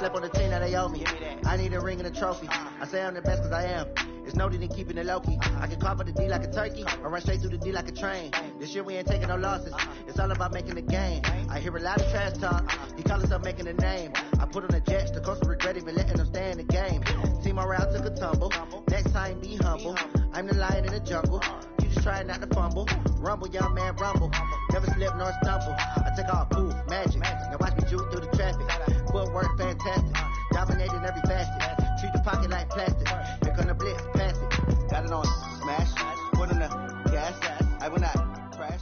slept on the team that they owe me. I need a ring and a trophy. I say I'm the best because I am. It's no need in keeping it low-key. I can carve up the D like a turkey or run straight through the D like a train. This year we ain't taking no losses. It's all about making the game. I hear a lot of trash talk. He call himself making a name. I put on the Jets. The coach will regret even letting them stay in the game. Team morale took a tumble. Next time be humble. I'm the lion in the jungle. You just try not to fumble. Rumble, young man, rumble. Never slip nor stumble. I take all poof, magic. Now watch me juke through the traffic. Footwork fantastic. Dominating every facet. Treat the pocket like plastic. Here come the blitz, pass it. Got it on smash. Put in the gas. I will not crash.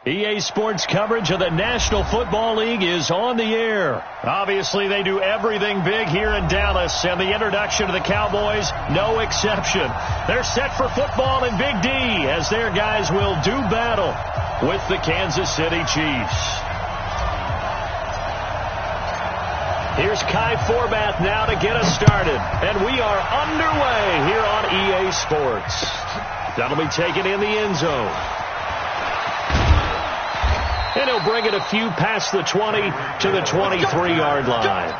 EA Sports coverage of the National Football League is on the air. Obviously, they do everything big here in Dallas, and the introduction of the Cowboys, no exception. They're set for football in Big D as their guys will do battle with the Kansas City Chiefs. Here's Kai Forbath now to get us started, and we are underway here on EA Sports. That'll be taken in the end zone. And he'll bring it a few past the 20 to the 23-yard line.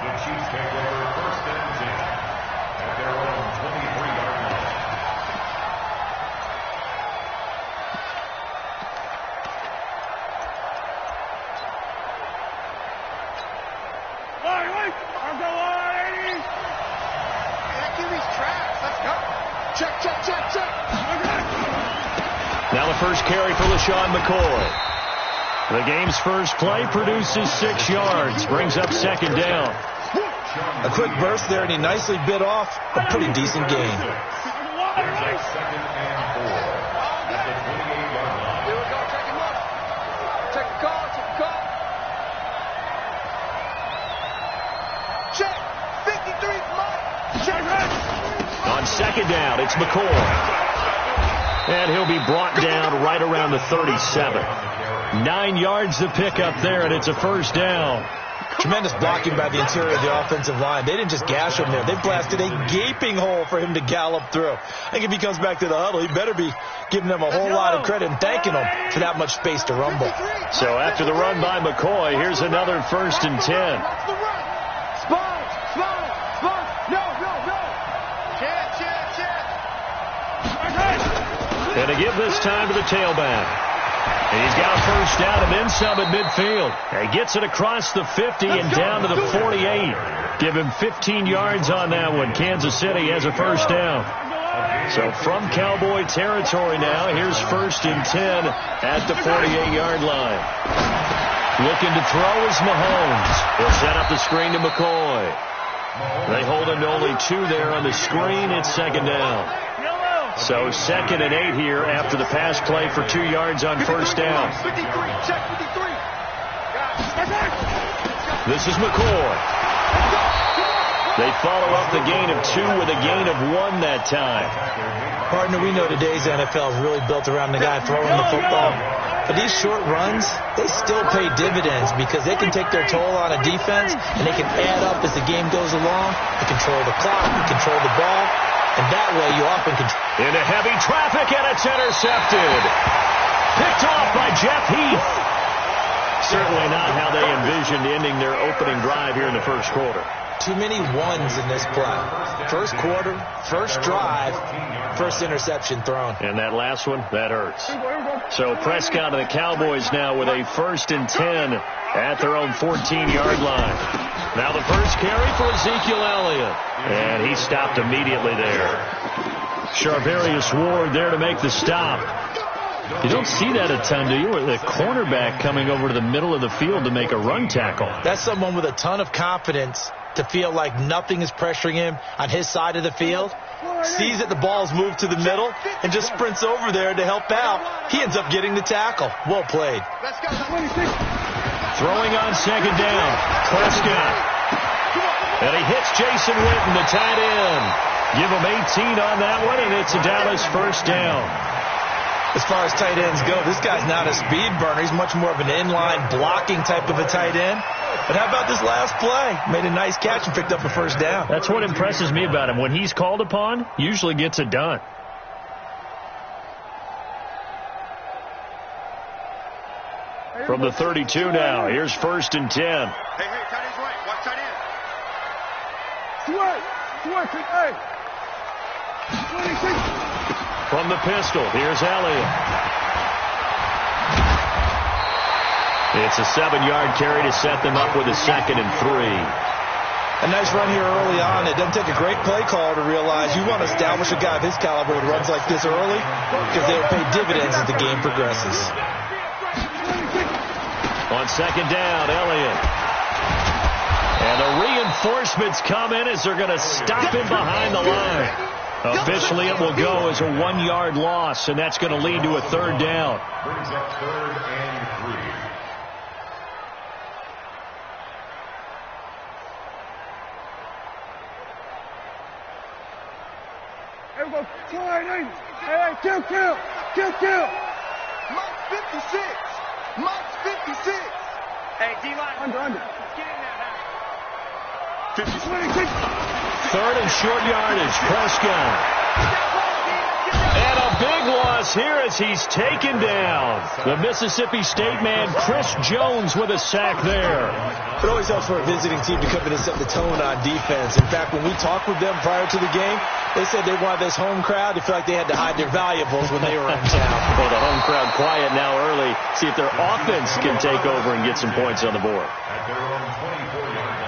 Now the first carry for LaShawn McCoy. The game's first play produces 6 yards, brings up second down. A quick burst there, and he nicely bit off a pretty decent gain. Second and 4 at the 28-yard line. Here we go, check him up. Check the call, check the call. Check, 53, Mike. Check. On second down, it's McCoy. And he'll be brought down right around the 37. 9 yards to pick up there, and it's a first down. Tremendous blocking by the interior of the offensive line. They didn't just gash him there. They blasted a gaping hole for him to gallop through. I think if he comes back to the huddle, he better be giving them a whole lot of credit and thanking them for that much space to rumble. So after the run by McCoy, here's another 1st and 10. Spot, no. And to give this time to the tailback. And he's got a first down and then some at midfield. And he gets it across the 50 and down to the 48. Give him 15 yards on that one. Kansas City has a first down. So from Cowboy territory now, here's 1st and 10 at the 48-yard line. Looking to throw is Mahomes. He'll set up the screen to McCoy. They hold him to only 2 there on the screen. It's second down. So 2nd and 8 here after the pass play for 2 yards on first down. 53, check 53. This is McCoy. They follow up the gain of 2 with a gain of 1 that time. Partner, we know today's NFL is really built around the guy throwing the football. But these short runs, they still pay dividends because they can take their toll on a defense, and they can add up as the game goes along. They control the clock, they control the ball, and that way you often control. Into heavy traffic, and it's intercepted. Picked off by Jeff Heath. Certainly not how they envisioned ending their opening drive here in the first quarter. Too many ones in this play. First quarter, first drive, first interception thrown. And that last one, that hurts. So Prescott and the Cowboys now with a 1st and 10 at their own 14-yard line. Now the first carry for Ezekiel Elliott. And he stopped immediately there. Charvarius Ward there to make the stop. You don't see that a ton, do you? With a cornerback coming over to the middle of the field to make a run tackle. That's someone with a ton of confidence to feel like nothing is pressuring him on his side of the field. Sees that the ball's moved to the middle and just sprints over there to help out. He ends up getting the tackle. Well played. Throwing on second down. Prescott. And he hits Jason Witten, the tight end. Give him 18 on that one, and it's a Dallas first down. As far as tight ends go, this guy's not a speed burner. He's much more of an inline blocking type of a tight end. But how about this last play? Made a nice catch and picked up a first down. That's what impresses me about him. When he's called upon, usually gets it done. from the 32 now. Here's 1st and 10. Hey, tight end's right. Watch tight end. Hey. 26. From the pistol, here's Elliott. It's a 7-yard carry to set them up with a 2nd and 3. A nice run here early on. It doesn't take a great play call to realize you want to establish a guy of his caliber who runs like this early because they'll pay dividends as the game progresses. On 2nd down, Elliott. And the reinforcements come in as they're going to stop him behind the line. Officially, it will go as a 1-yard loss, and that's going to lead to a 3rd down. Brings up 3rd and 3. Hey, kill. Mike 56. Mike 56. Hey, D-line. Under. Get in there, 26. 3rd and short yardage. Prescott. And a big loss here as he's taken down. The Mississippi State man, Chris Jones, with a sack there. It always helps for a visiting team to come in and set the tone on defense. In fact, when we talked with them prior to the game, they said they wanted this home crowd to feel like they had to hide their valuables when they were in town. Well, the home crowd quiet now early. See if their offense can take over and get some points on the board. At their own 24-yard line.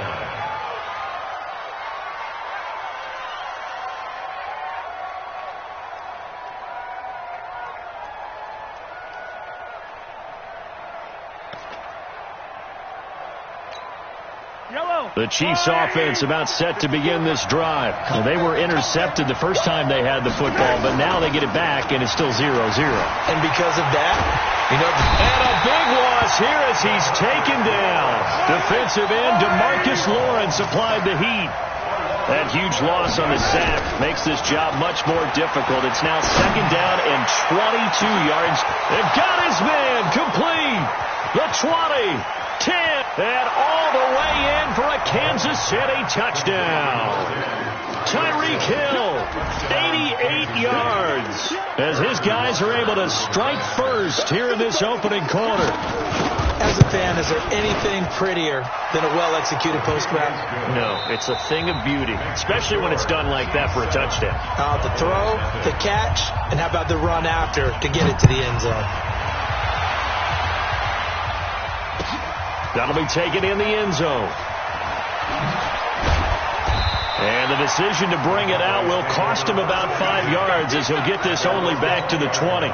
The Chiefs offense about set to begin this drive. Well, they were intercepted the first time they had the football, but now they get it back, and it's still 0-0. And because of that, and a big loss here as he's taken down. Defensive end DeMarcus Lawrence applied the heat. That huge loss on the sack makes this job much more difficult. It's now 2nd down and 22 yards. They've got his man complete. The 20, 10, and all the way in for a Kansas City touchdown. Tyreek Hill, 88 yards, as his guys are able to strike first here in this opening quarter. as a fan, is there anything prettier than a well-executed post grab? No, it's a thing of beauty, especially when it's done like that for a touchdown. The throw, the catch, and how about the run after to get it to the end zone? That'll be taken in the end zone. And the decision to bring it out will cost him about 5 yards as he'll get this only back to the 20.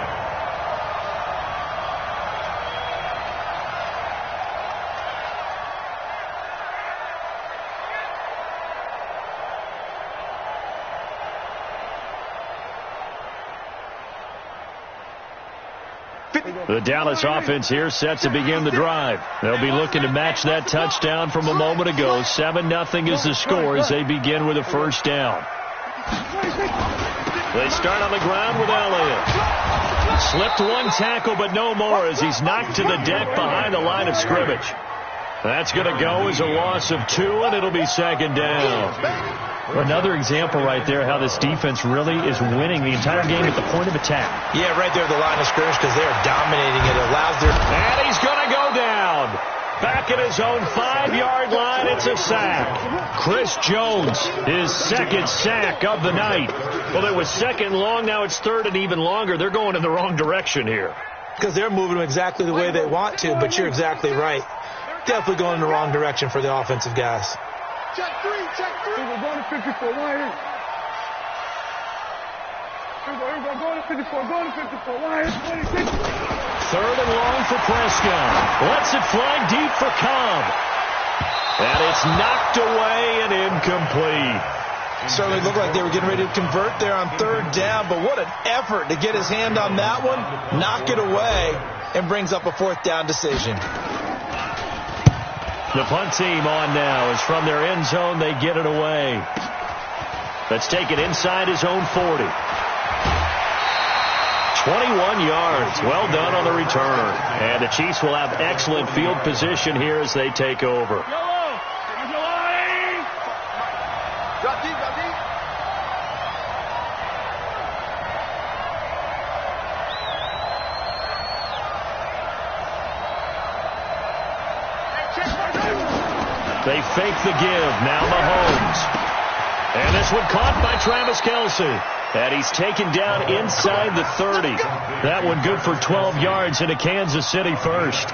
The Dallas offense here set to begin the drive. They'll be looking to match that touchdown from a moment ago. 7-0 is the score as they begin with a first down. They start on the ground with Elliott. Slipped one tackle, but no more as he's knocked to the deck behind the line of scrimmage. That's going to go as a loss of 2, and it'll be second down. Another example right there how this defense really is winning the entire game at the point of attack. Yeah, right there at the line of scrimmage because they're dominating it. It allows their... And he's going to go down. Back at his own 5-yard line, it's a sack. Chris Jones, his second sack of the night. Well, it was second long, now it's third and even longer. They're going in the wrong direction here. Because they're moving exactly the way they want to, but you're exactly right. Definitely going in the wrong direction for the offensive guys. Check three. We're going to 54. Line in. Here we go. Going to 54. Line 26. Third and long for Prescott. Lets it fly deep for Cobb. And it's knocked away and incomplete. Certainly looked like they were getting ready to convert there on third down, but what an effort to get his hand on that one, knock it away, and brings up a fourth down decision. The punt team on now is from their end zone. They get it away. That's taken inside his own 40. 21 yards. Well done on the return. And the Chiefs will have excellent field position here as they take over. Drop deep. They fake the give. Now Mahomes. And this one caught by Travis Kelce. And he's taken down inside the 30. That one good for 12 yards into Kansas City first.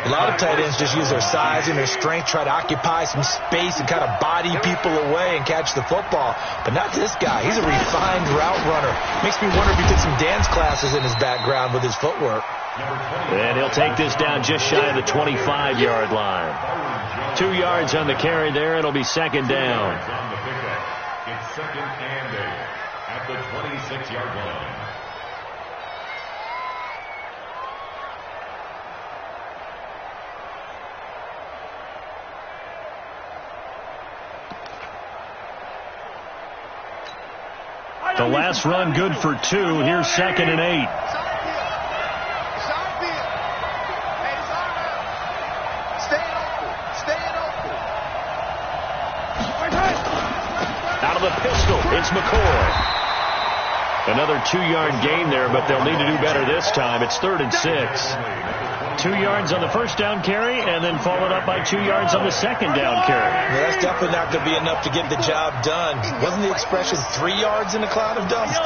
A lot of tight ends just use their size and their strength, try to occupy some space and kind of body people away and catch the football. But not this guy. He's a refined route runner. Makes me wonder if he took some dance classes in his background with his footwork. And he'll take this down just shy of the 25-yard line. 2 yards on the carry there. It'll be second down. It's second and 8 at the 26-yard line. The last run good for 2. Here's second and 8. Out of the pistol, it's McCoy. Another 2-yard gain there, but they'll need to do better this time. It's 3rd and 6. 2 yards on the first down carry, and then followed up by 2 yards on the second down carry. Well, that's definitely not going to be enough to get the job done. Wasn't the expression 3 yards in a cloud of dust?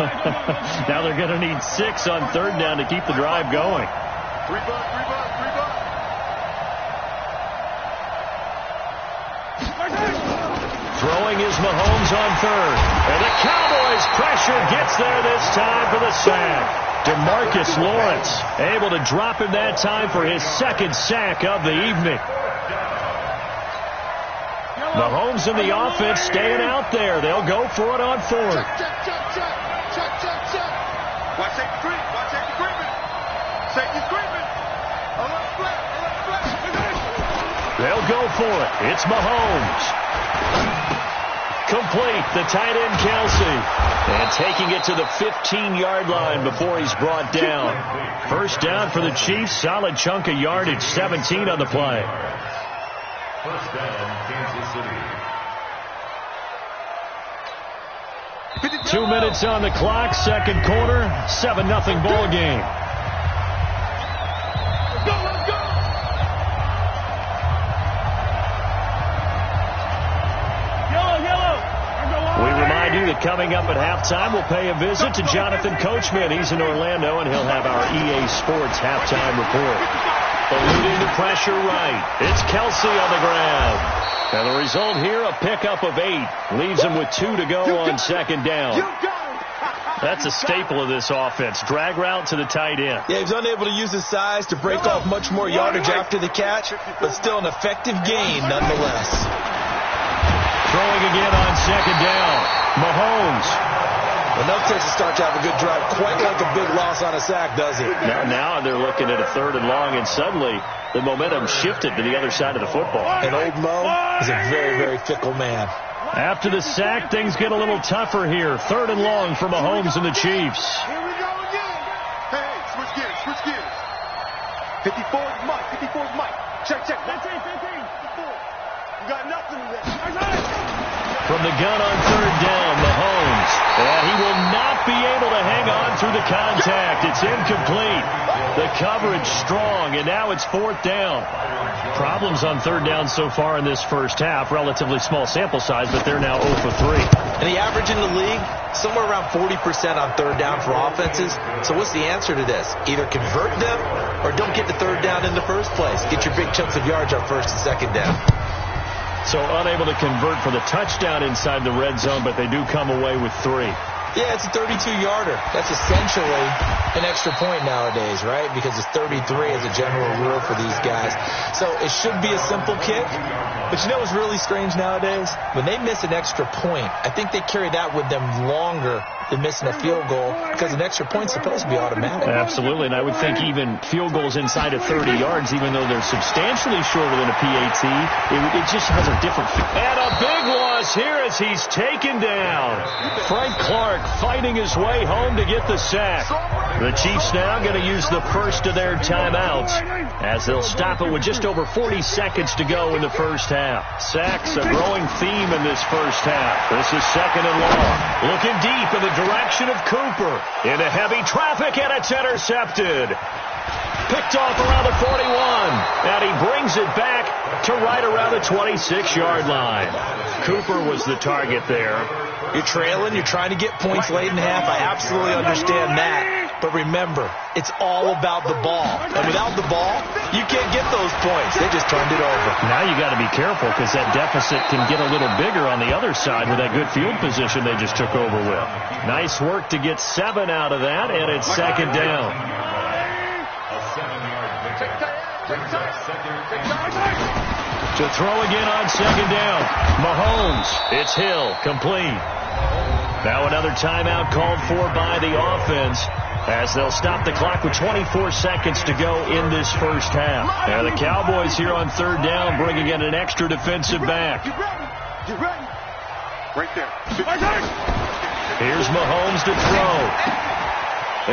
Now they're going to need 6 on 3rd down to keep the drive going. Throwing is Mahomes on 3rd. And the Cowboys pressure gets there this time for the sack. DeMarcus Lawrence able to drop him that time for his 2nd sack of the evening. Mahomes and the offense staying out there. They'll go for it on 4th. Watch safety creep. Watch safety creeping. Safety creeping. Alert flat. They'll go for it. It's Mahomes. Complete, the tight end Kelce. And taking it to the 15-yard line before he's brought down. First down for the Chiefs. Solid chunk of yardage. 17 on the play. First down, Kansas City. 2 minutes on the clock. Second quarter. 7-0 ball game. That coming up at halftime, we'll pay a visit to Jonathan Coachman. He's in Orlando, and he'll have our EA Sports halftime report. Eluding the pressure right. It's Kelce on the ground. And the result here, a pickup of 8. Leaves him with 2 to go on second down. That's a staple of this offense. Drag route to the tight end. Yeah, he's unable to use his size to break off much more yardage after the catch, but still an effective gain nonetheless. Throwing again on second down. Mahomes. Well, no Texas start to have a good drive, quite like a big loss on a sack, does he? Now they're looking at a 3rd and long, and suddenly the momentum shifted to the other side of the football. And old Mo is a very, very fickle man. After the sack, things get a little tougher here. 3rd and long for Mahomes and the Chiefs. Here we go again. Hey, switch gears. 54 is Mike. Check. That's 54. You got nothing to that. From the gun on 3rd down, Mahomes. And he will not be able to hang on through the contact. It's incomplete. The coverage strong, and now it's 4th down. Problems on 3rd down so far in this first half. Relatively small sample size, but they're now 0 for 3. And the average in the league, somewhere around 40% on 3rd down for offenses. So what's the answer to this? Either convert them or don't get the 3rd down in the first place. Get your big chunks of yards on 1st and 2nd down. So unable to convert for the touchdown inside the red zone, but they do come away with 3. Yeah, it's a 32-yarder. That's essentially an extra point nowadays, right? Because it's 33 as a general rule for these guys. So it should be a simple kick. But you know what's really strange nowadays? When they miss an extra point, I think they carry that with them longer than missing a field goal because an extra point's supposed to be automatic. Absolutely, and I would think even field goals inside of 30 yards, even though they're substantially shorter than a PAT, it just has a different feel. And a big loss here as he's taken down. Frank Clark fighting his way home to get the sack. The Chiefs now going to use the first of their timeouts as they'll stop it with just over 40 seconds to go in the first half. Sacks a growing theme in this first half. This is 2nd and long. Looking deep in the direction of Cooper. Into heavy traffic, and it's intercepted. picked off around the 41. And he brings it back to right around the 26-yard line. Cooper was the target there. You're trailing. You're trying to get points late in half. I absolutely understand that. But remember, it's all about the ball. And without the ball, you can't get those points. They just turned it over. Now you got to be careful because that deficit can get a little bigger on the other side with that good field position they just took over with. Nice work to get 7 out of that, and it's second down. A 7-yard pickup. To throw again on second down. Mahomes. It's Hill. Complete. Now another timeout called for by the offense as they'll stop the clock with 24 seconds to go in this first half. Now the Cowboys here on third down bringing in an extra defensive back. Get ready. Right there. Here's Mahomes to throw.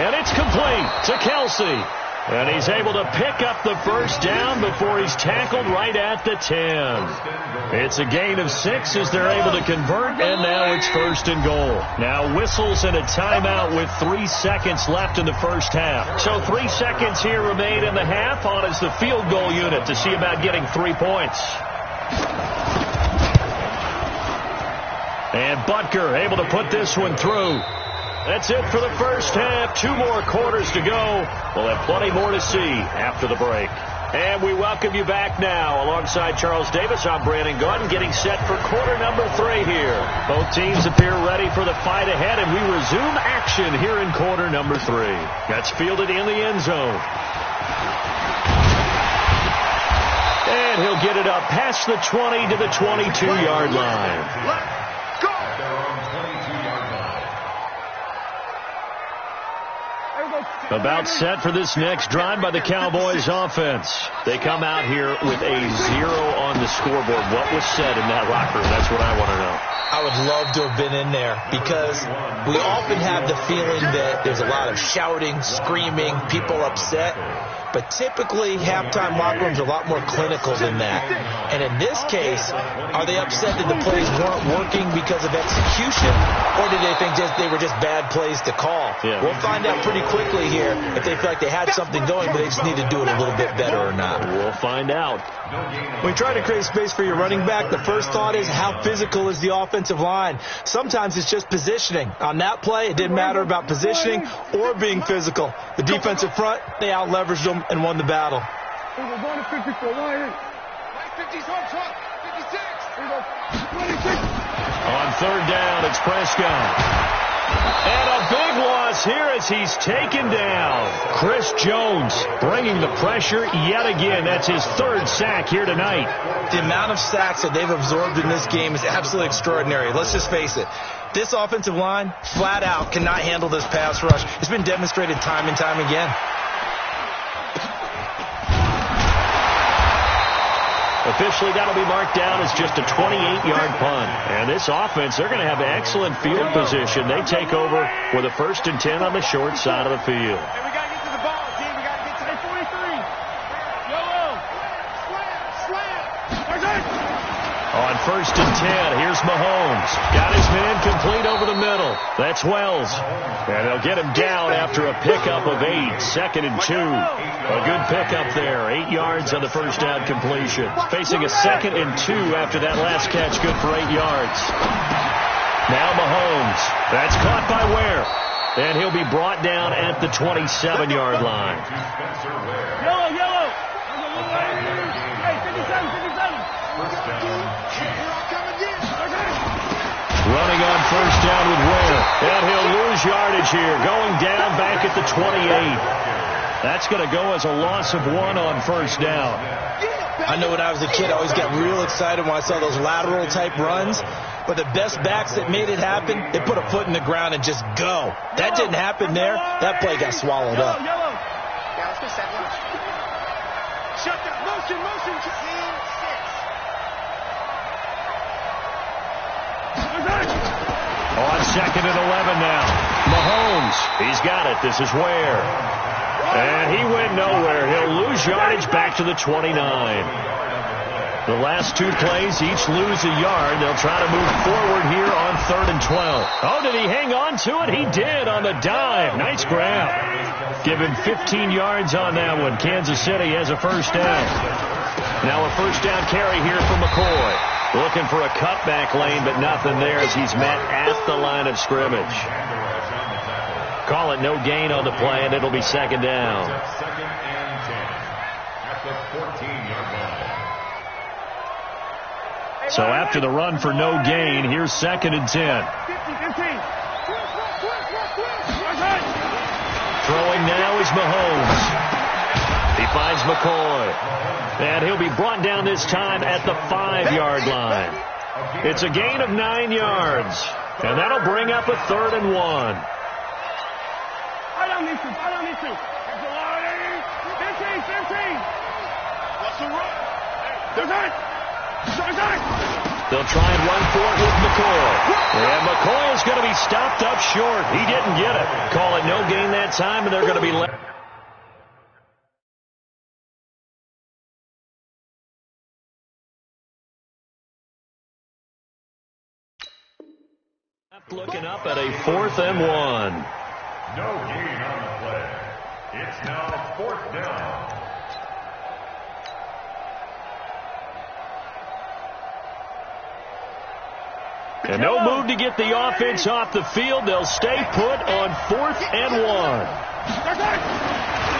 And it's complete to Kelsey. And he's able to pick up the first down before he's tackled right at the 10. It's a gain of 6 as they're able to convert, and now it's first and goal. Now whistles and a timeout with 3 seconds left in the first half. So 3 seconds here remain in the half on as the field goal unit to see about getting 3 points. And Butker able to put this one through. That's it for the first half. 2 more quarters to go. We'll have plenty more to see after the break. And we welcome you back now. Alongside Charles Davis, I'm Brandon Gordon, getting set for quarter number 3 here. Both teams appear ready for the fight ahead, and we resume action here in quarter number 3. That's fielded in the end zone. And he'll get it up past the 20 to the 22-yard line. About set for this next drive by the Cowboys offense. They come out here with a 0 on the scoreboard. What was said in that locker room? That's what I want to know. I would love to have been in there because we often have the feeling that there's a lot of shouting, screaming, people upset. But typically, halftime locker rooms are a lot more clinical than that. And in this case, are they upset that the plays weren't working because of execution, or did they think they were just bad plays to call? Yeah. We'll find out pretty quickly here if they feel like they had something going, but they just need to do it a little bit better or not. We'll find out. When you try to create space for your running back, the first thought is how physical is the offensive line? Sometimes it's just positioning. On that play, it didn't matter about positioning or being physical. The defensive front, they out-leveraged them and won the battle. On third down, it's Prescott. And a big loss here as he's taken down. Chris Jones bringing the pressure yet again. That's his 3rd sack here tonight. The amount of sacks that they've absorbed in this game is absolutely extraordinary. Let's just face it. This offensive line, flat out, cannot handle this pass rush. It's been demonstrated time and time again. Officially, that'll be marked down as just a 28-yard punt. And this offense, they're going to have excellent field position. They take over with a 1st and 10 on the short side of the field. Hey, we got to get to the ball, team. We got to get to the 43. Yellow. Slam. On 1st and 10, here's Mahomes. Got his man complete over the middle. That's Wells. And they'll get him down after a pickup of 8. 2nd and 2. A good pickup there. 8 yards on the first down completion. Facing a 2nd and 2 after that last catch. Good for 8 yards. Now Mahomes. That's caught by Ware. And he'll be brought down at the 27-yard line. Yellow. Hey, 57. Running on first down with Ware. And he'll lose yardage here. Going down back at the 28. That's going to go as a loss of 1 on first down. I know when I was a kid, I always got real excited when I saw those lateral type runs. But the best backs that made it happen, they put a foot in the ground and just go. That didn't happen there. That play got swallowed up. Yeah, let's go 7. Shut down. Motion. On 2nd and 11 now. Mahomes. He's got it. This is Ware. And he went nowhere. He'll lose yardage back to the 29. The last 2 plays, each lose a yard. They'll try to move forward here on 3rd and 12. Oh, did he hang on to it? He did on the dive. Nice grab. Give him 15 yards on that one. Kansas City has a first down. Now a first down carry here for McCoy. Looking for a cutback lane, but nothing there as he's met at the line of scrimmage. Call it no gain on the play, and it'll be second down. Second and 10 at the 14-yard line. So after the run for no gain, here's second and 10. Throwing now is Mahomes. He finds McCoy. And he'll be brought down this time at the 5-yard line. It's a gain of 9 yards. And that'll bring up a 3rd and 1. I don't need to. It's a lot. 15. What's the run? They'll try and run for it with McCoy. And McCoy is going to be stopped up short. He didn't get it. Call it no gain that time, and they're going to be left. Looking up at a 4th and 1. No gain on the play. It's now 4th down. And no move to get the offense off the field. They'll stay put on 4th and 1.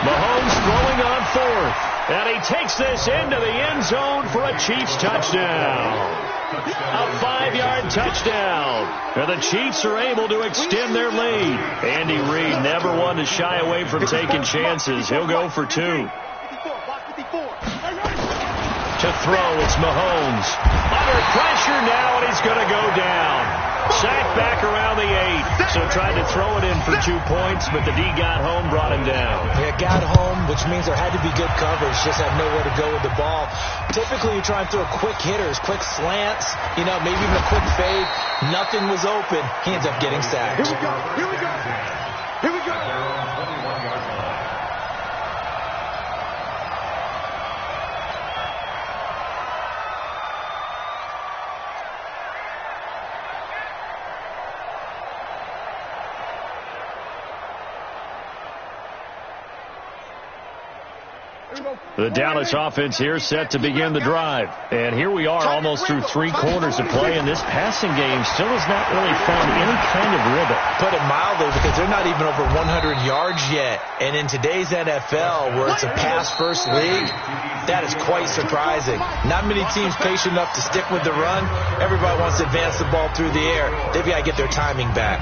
Mahomes throwing on 4th. And he takes this into the end zone for a Chiefs touchdown. A 5-yard touchdown. And the Chiefs are able to extend their lead. Andy Reid never one to shy away from taking chances. He'll go for 2. To throw, it's Mahomes. Under pressure now, and he's going to go down. Sacked back around the 8. So tried to throw it in for 2 points, but the D got home, brought him down. Yeah, got home, which means there had to be good coverage. Just had nowhere to go with the ball. Typically, you try and throw quick hitters, quick slants, maybe even a quick fade. Nothing was open. He ends up getting sacked. Here we go. The Dallas offense here set to begin the drive. And here we are almost through 3 quarters of play, and this passing game still has not really found any kind of rhythm. Put it mildly, because they're not even over 100 yards yet. And in today's NFL, where it's a pass-first league, that is quite surprising. Not many teams patient enough to stick with the run. Everybody wants to advance the ball through the air. They've got to get their timing back.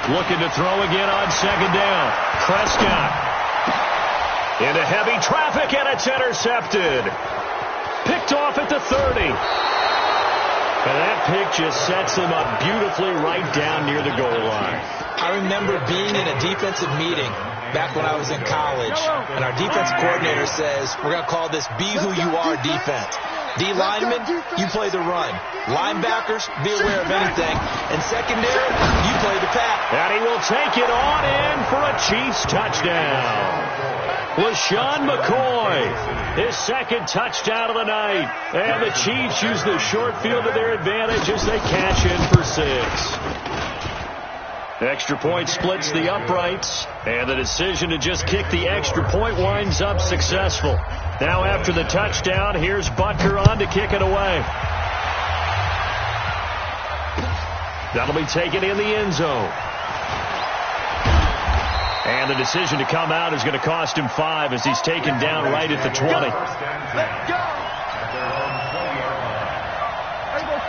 Looking to throw again on second down. Prescott. Into heavy traffic, and it's intercepted. Picked off at the 30. And that pick just sets him up beautifully right down near the goal line. I remember being in a defensive meeting back when I was in college, and our defense coordinator says, we're going to call this Be Who You Are defense. D linemen, you play the run. Linebackers, be aware of anything. And secondary, you play the pass. And he will take it on in for a Chiefs touchdown. LaShawn McCoy, his second touchdown of the night. And the Chiefs use the short field to their advantage as they cash in for 6. Extra point splits the uprights, and the decision to just kick the extra point winds up successful. Now after the touchdown, here's Butker on to kick it away. That'll be taken in the end zone. And the decision to come out is going to cost him 5 as he's taken down right at the 20.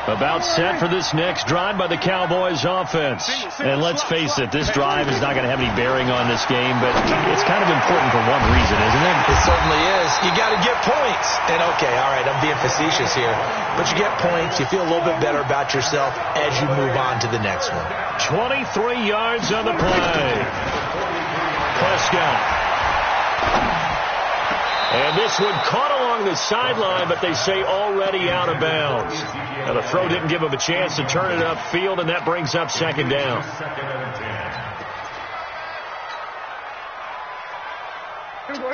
About set for this next drive by the Cowboys offense. And let's face it, this drive is not going to have any bearing on this game, but it's kind of important for one reason, isn't it? It certainly is. You got to get points. And okay, all right, I'm being facetious here. But you get points, you feel a little bit better about yourself as you move on to the next one. 23 yards on the play. Prescott. And this one caught along the sideline, but they say already out of bounds. Now the throw didn't give him a chance to turn it upfield, and that brings up second down.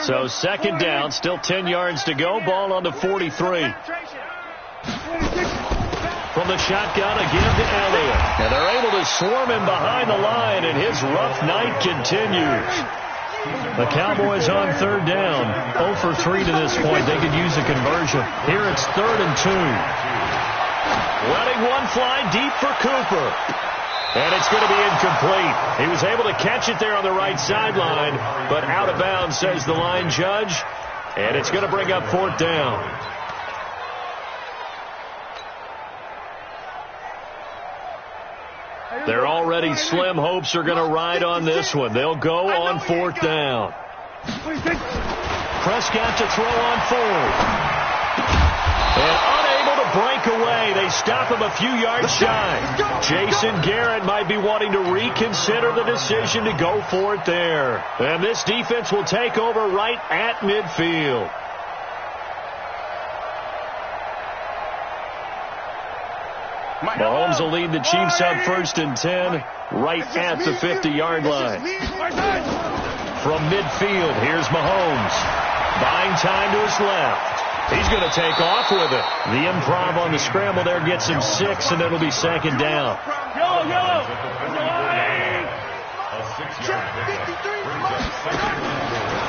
So second down, still 10 yards to go. Ball on the 43. From the shotgun again to Elliott. And they're able to swarm him behind the line, and his rough night continues. The Cowboys on third down. 0 for 3 to this point. They could use a conversion. Here it's 3rd and 2. Letting one fly deep for Cooper. And it's going to be incomplete. He was able to catch it there on the right sideline, but out of bounds, says the line judge. And it's going to bring up 4th down. Their already slim hopes are going to ride on this one. They'll go on 4th down. Prescott to throw on 4th. And unable to break away. They stop him a few yards shy. Jason Garrett might be wanting to reconsider the decision to go for it there. And this defense will take over right at midfield. Mahomes will lead the Chiefs on 1st and 10 right at the 50-yard line. From midfield, here's Mahomes. Buying time to his left. He's going to take off with it. The improv on the scramble there gets him 6, and it'll be 2nd down.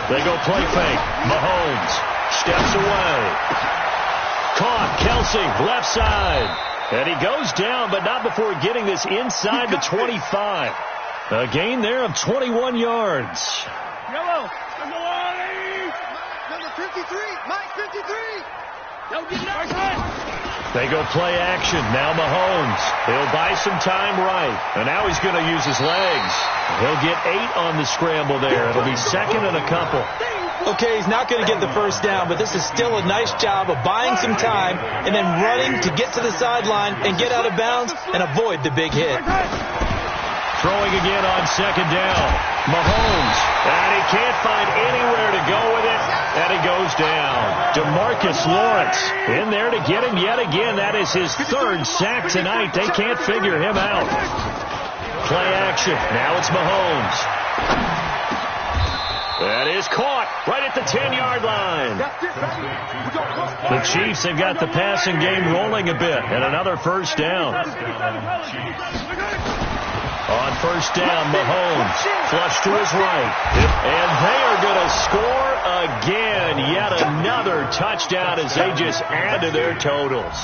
They go play fake. Mahomes steps away. Caught. Kelsey, left side. And he goes down, but not before getting this inside the 25. A gain there of 21 yards. Yellow. Number 53. Mike 53. Don't get They go play action. Now Mahomes. He'll buy some time right. And now he's going to use his legs. He'll get 8 on the scramble there. It'll be 2nd and a couple. Okay, he's not going to get the first down, but this is still a nice job of buying some time and then running to get to the sideline and get out of bounds and avoid the big hit. Throwing again on 2nd down. Mahomes. And he can't find anywhere to go with it. And he goes down. DeMarcus Lawrence in there to get him yet again. That is his 3rd sack tonight. They can't figure him out. Play action. Now it's Mahomes. That is caught right at the 10-yard line. The Chiefs have got the passing game rolling a bit, and another first down. On first down, Mahomes flush to his right. And they are going to score again. Yet another touchdown as they just add to their totals.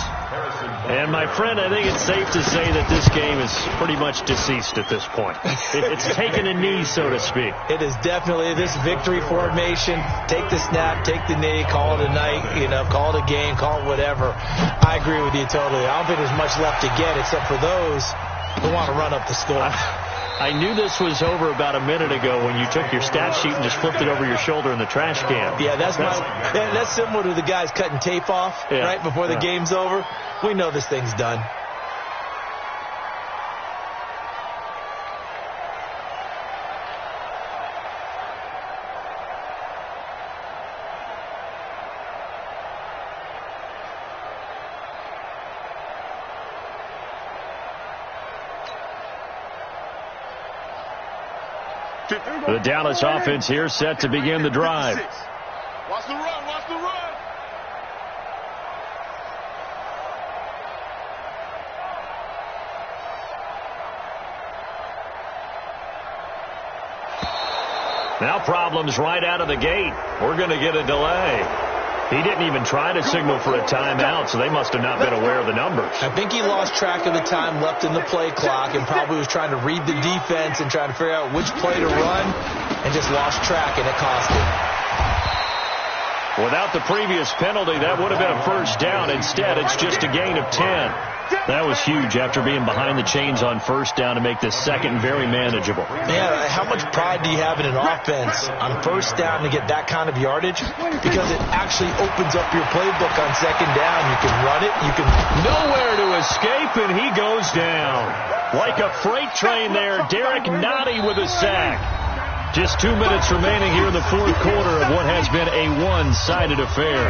And, my friend, I think it's safe to say that this game is pretty much deceased at this point. It's taken a knee, so to speak. It is definitely this victory formation. Take the snap, take the knee, call it a night, call it a game, call it whatever. I agree with you totally. I don't think there's much left to get except for those who want to run up the score. I knew this was over about a minute ago when you took your stat sheet and just flipped it over your shoulder in the trash can. Yeah, that's similar to the guys cutting tape off right before the game's over. We know this thing's done. The Dallas offense here set to begin the drive. Watch the run, watch the run. Now problems right out of the gate. We're going to get a delay. He didn't even try to signal for a timeout, so they must have not been aware of the numbers. I think he lost track of the time left in the play clock and probably was trying to read the defense and trying to figure out which play to run and just lost track, and it cost him. Without the previous penalty, that would have been a first down. Instead, it's just a gain of 10. That was huge after being behind the chains on first down to make this second very manageable. Yeah, how much pride do you have in an offense on first down to get that kind of yardage? Because it actually opens up your playbook on second down. You can run it. You can nowhere to escape, and he goes down. Like a freight train there, Derek Nottie with a sack. Just 2 minutes remaining here in the fourth quarter of what has been a one-sided affair.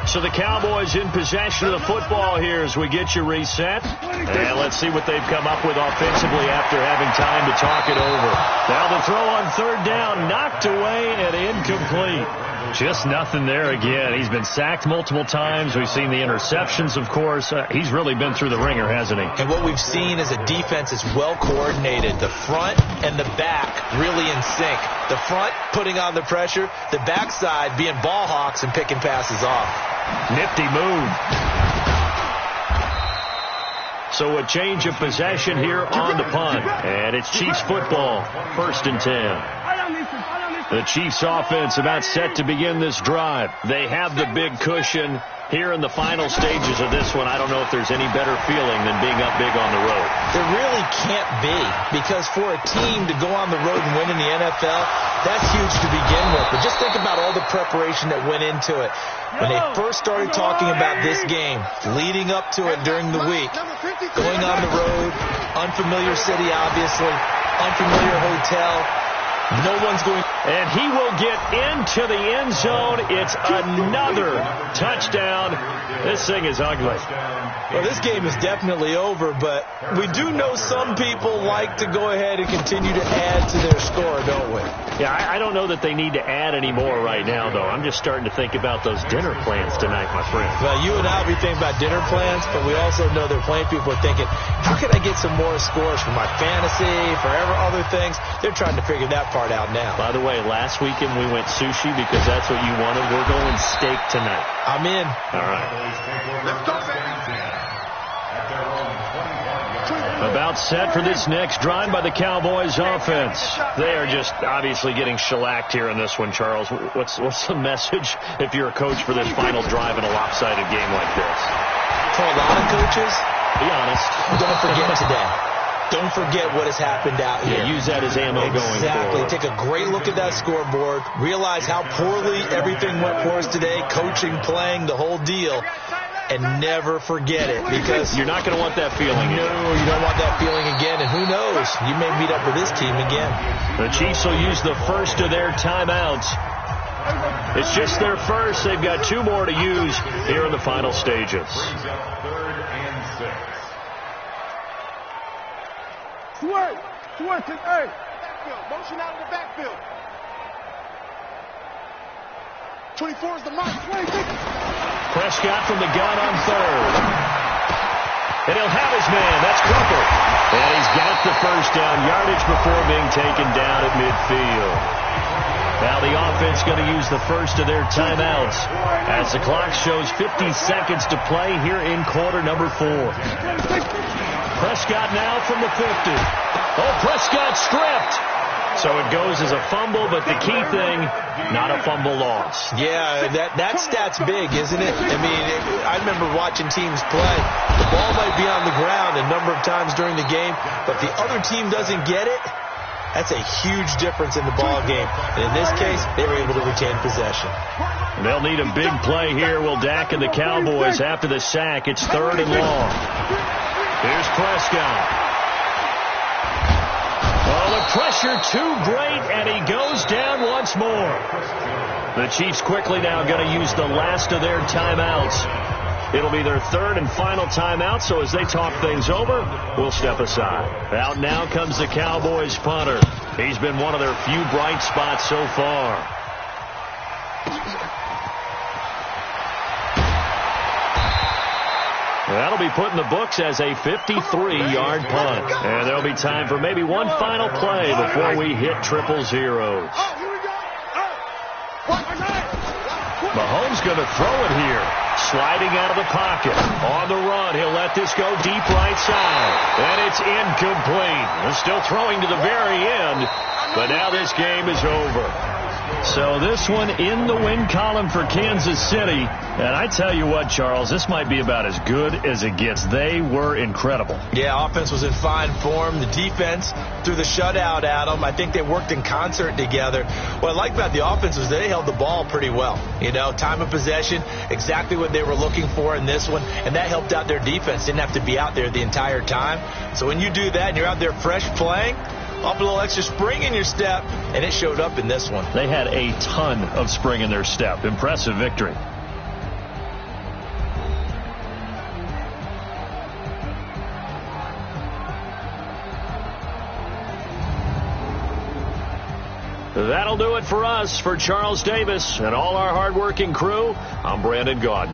So the Cowboys in possession of the football here as we get you reset. And let's see what they've come up with offensively after having time to talk it over. Now the throw on third down, knocked away and incomplete. Just nothing there again. He's been sacked multiple times. We've seen the interceptions, of course. He's really been through the ringer, hasn't he? And what we've seen is a defense is well coordinated. The front and the back really in sync. The front putting on the pressure, the backside being ball hawks and picking passes off. Nifty move. So a change of possession here on the punt. And it's Chiefs football, 1st and 10. The Chiefs offense about set to begin this drive. They have the big cushion here in the final stages of this one. I don't know if there's any better feeling than being up big on the road. There really can't be, because for a team to go on the road and win in the NFL, that's huge to begin with. But just think about all the preparation that went into it. When they first started talking about this game, leading up to it during the week, going on the road, unfamiliar city obviously, unfamiliar hotel, no one's going. And he will get into the end zone. It's another touchdown. This thing is ugly. Well, this game is definitely over, but we do know some people like to go ahead and continue to add to their score, don't we? Yeah, I don't know that they need to add any more right now, though. I'm just starting to think about those dinner plans tonight, my friend. Well, you and I will be thinking about dinner plans, but we also know there are plenty of people are thinking, how can I get some more scores for my fantasy, for other things? They're trying to figure that part out now. By the way, last weekend we went sushi because that's what you wanted. We're going steak tonight. I'm in. All right. Let's go, baby. About set for this next drive by the Cowboys offense. They are just obviously getting shellacked here in this one, Charles. What's the message if you're a coach for this final drive in a lopsided game like this? For a lot of coaches, be honest, don't forget today. Don't forget what has happened out here. Yeah, use that as ammo going forward. Exactly. Take a great look at that scoreboard. Realize how poorly everything went for us today. Coaching, playing, the whole deal. And never forget it, because you're not going to want that feeling again. No, you don't want that feeling again. And who knows? You may meet up with this team again. The Chiefs will use the first of their timeouts. It's just their first. They've got 2 more to use here in the final stages. Hey, motion out of the backfield. 24 is the mark. Prescott from the gun on third. And he'll have his man. That's Cooper. And he's got the first down yardage before being taken down at midfield. Now the offense going to use the first of their timeouts as the clock shows 50 seconds to play here in quarter number 4. Prescott now from the 50. Oh, Prescott stripped. So it goes as a fumble, but the key thing, not a fumble loss. Yeah, that stat's big, isn't it? I mean, I remember watching teams play. The ball might be on the ground a number of times during the game, but if the other team doesn't get it, that's a huge difference in the ball game. And in this case, they were able to retain possession. They'll need a big play here. Will Dak and the Cowboys after the sack. It's 3rd and long. Here's Prescott. Oh, the pressure too great, and he goes down once more. The Chiefs quickly now going to use the last of their timeouts. It'll be their 3rd and final timeout, so as they talk things over, we'll step aside. Out now comes the Cowboys punter. He's been one of their few bright spots so far. That'll be put in the books as a 53-yard punt. And there'll be time for maybe one final play before we hit 000. Mahomes going to throw it here. Sliding out of the pocket. On the run, he'll let this go deep right side. And it's incomplete. They're still throwing to the very end. But now this game is over. So this one in the win column for Kansas City. And I tell you what, Charles, this might be about as good as it gets. They were incredible. Yeah, offense was in fine form. The defense threw the shutout at them. I think they worked in concert together. What I like about the offense was they held the ball pretty well. You know, time of possession, exactly what they were looking for in this one. And that helped out their defense. Didn't have to be out there the entire time. So when you do that and you're out there fresh playing, Up a little extra spring in your step, and it showed up in this one. They had a ton of spring in their step. Impressive victory. That'll do it for us. For Charles Davis and all our hardworking crew, I'm Brandon Gaudin.